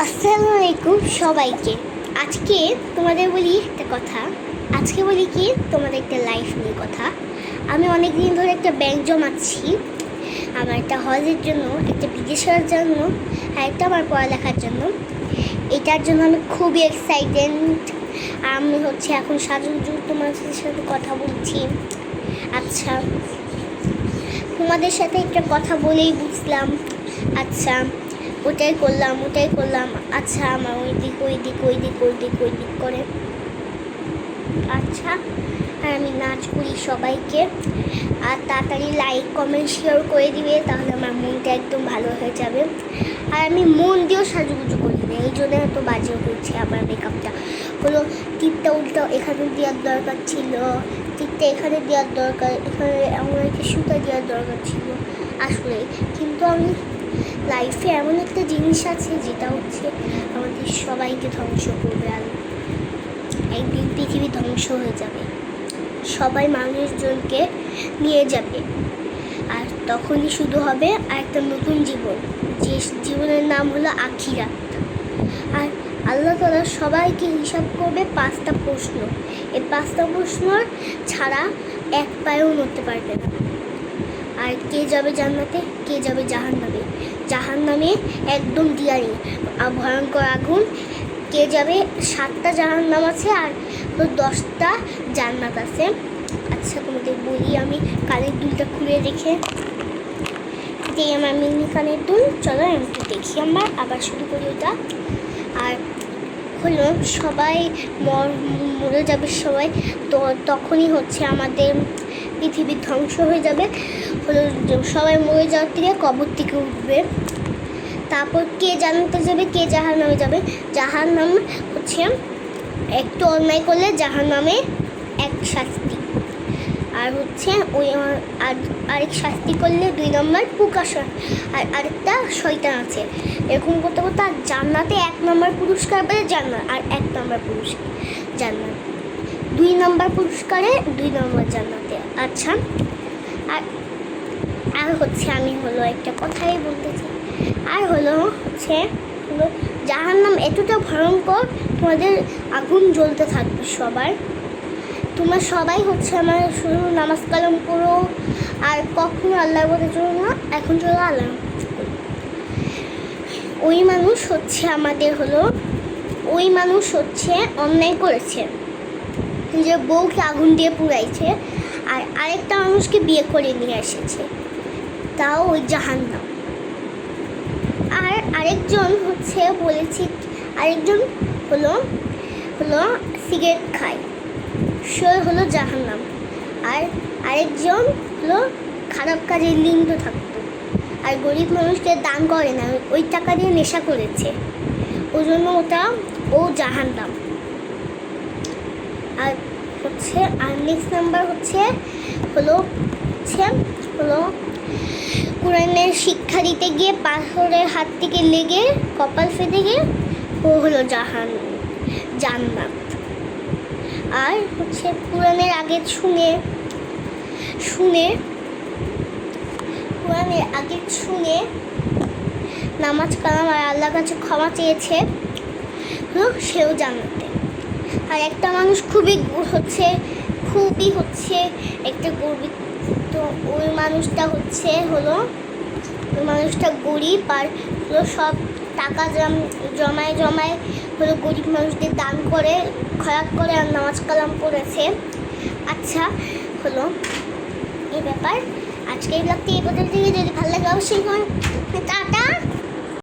আসসালামু আলাইকুম সবাইকে। আজকে তোমাদের বলি একটা কথা। আজকে বলি কি তোমাদের একটা লাইফ নিয়ে কথা। আমি অনেক দিন ধরে একটা ব্যাংক জমাচ্ছি আমার একটা হজের জন্য, একটা বিদেশের জন্য, আর একটা আমার পড়ালেখার জন্য। এটার জন্য আমি খুবই এক্সাইটেড। আমি এখন সাজুগুজু তোমাদের সাথে কথা বলছি। আচ্ছা, তোমাদের সাথে একটা কথা বলেই বুঝলাম। আচ্ছা, ওটাই করলাম। আচ্ছা, আমার ওই দিক করে। আচ্ছা, আর আমি নাচ করি সবাইকে। আর তাড়াতাড়ি লাইক কমেন্ট শেয়ার করে দিবে, তাহলে আমার মনটা একদম ভালো হয়ে যাবে। আর আমি মন দিয়েও সাজুগুজু করি না, এই জন্য এত বাজে হচ্ছে আমার মেকআপটা। হলো টিপটা উল্টো এখানে দেওয়ার দরকার ছিল, টিপটা এখানে দেওয়ার দরকার, এখানে আমার একটা সুতা দেওয়ার দরকার ছিল আসলে। কিন্তু আমি লাইফে এমন একটা জিনিস আছে যেটা হচ্ছে আমাদের সবাইকে ধ্বংস করবে। আর একদিন পৃথিবী ধ্বংস হয়ে যাবে, সবাই মানুষজনকে নিয়ে যাবে। আর তখনই শুধু হবে আর একটা নতুন জীবন, যে জীবনের নাম হলো আখিরাত। আর আল্লাহ তাআলা সবাইকে হিসাব করবে 5টা প্রশ্ন। এই 5টা প্রশ্ন ছাড়া এক পায়েও নড়তে পারবে না। আর কে যাবে জান্নাতে, কে যাবে জাহান্নামে একদম দিয়ারি ভয়ঙ্কর আগুন। কে যাবে 7টা জাহান্নাম আছে, আর 10টা জান্নাত আছে। আচ্ছা, তোমাদের বলি, আমি কানের দুলটা খুলে রেখে এটাই আমার মিনি কানের দুল। চলো একটু দেখি, আমরা আবার শুরু করি ওটা। আর হলো সবাই মরে যাবে সবাই, তো তখনই আমাদের পৃথিবীর ধ্বংস হয়ে যাবে। হলো সবাই মরে যাওয়ার থেকে কবর থেকে উঠবে। তারপর কে জান্নাতে যাবে, কে জাহান্নামে যাবে। জাহান্নাম একটু অন্যায় করলে জাহান্নামে এক শাস্তি, আর ওই আরেক শাস্তি করলে 2 নম্বর প্রকাশন, আর আরেকটা শয়তান আছে। এরকম করতে করতে আর জান্নাতে 1 নম্বর পুরস্কার পেলে জান্নাত, আর 1 নম্বর পুরস্কার জান্নাত, 2 নম্বর পুরস্কারে 2 নম্বর জান্নাতে। আচ্ছা, আর আমি একটা কথাই বলতে চাই। আর জাহান্নাম এতটা ভয়ঙ্কর, তোমাদের আগুন জ্বলতে থাকবে সবার। তোমরা সবাই আমার শুধু নামাজ কালাম করো, আর কখনো আল্লাহর কথা চলো না, এখন চলো আল্লাহ। ওই মানুষ আমাদের ওই মানুষ অন্যায় করেছে, নিজের বউকে আগুন দিয়ে পুড়াইছে, আর আরেকটা মানুষকে বিয়ে করে নিয়ে এসেছে, তাও ওই জাহান্নাম। আর আরেকজন আরেকজন সিগারেট খায়, সে জাহান্নাম। আর আরেকজন খারাপ কাজে লিপ্ত থাকতো, আর গরিব মানুষকে দান করে না, ওই টাকা দিয়ে নেশা করেছে, ওই জন্য ও জাহান্নাম। আর নেক্সট নাম্বার কোরআনের শিক্ষা দিতে গিয়ে পাথরের হাত থেকে লেগে কপাল ফেটে গিয়ে ও জান্নাত। আর কোরআনের আগে শুনে নামাজ কালাম আর আল্লাহর কাছে ক্ষমা চেয়েছে, সেও জান্নাতে। আর একটা মানুষ খুবই একটা গর্বিত, তো ওই মানুষটা ওই মানুষটা গরিব, আর সব টাকা জমায় গরিব মানুষদের দান করে, খয়রাত করে, আর নামাজ কালাম করেছে। আচ্ছা, এই ব্যাপার। আজকে এই ব্লগটি এই পর্যন্ত। যদি ভালো লাগে অবশ্যই টাটা।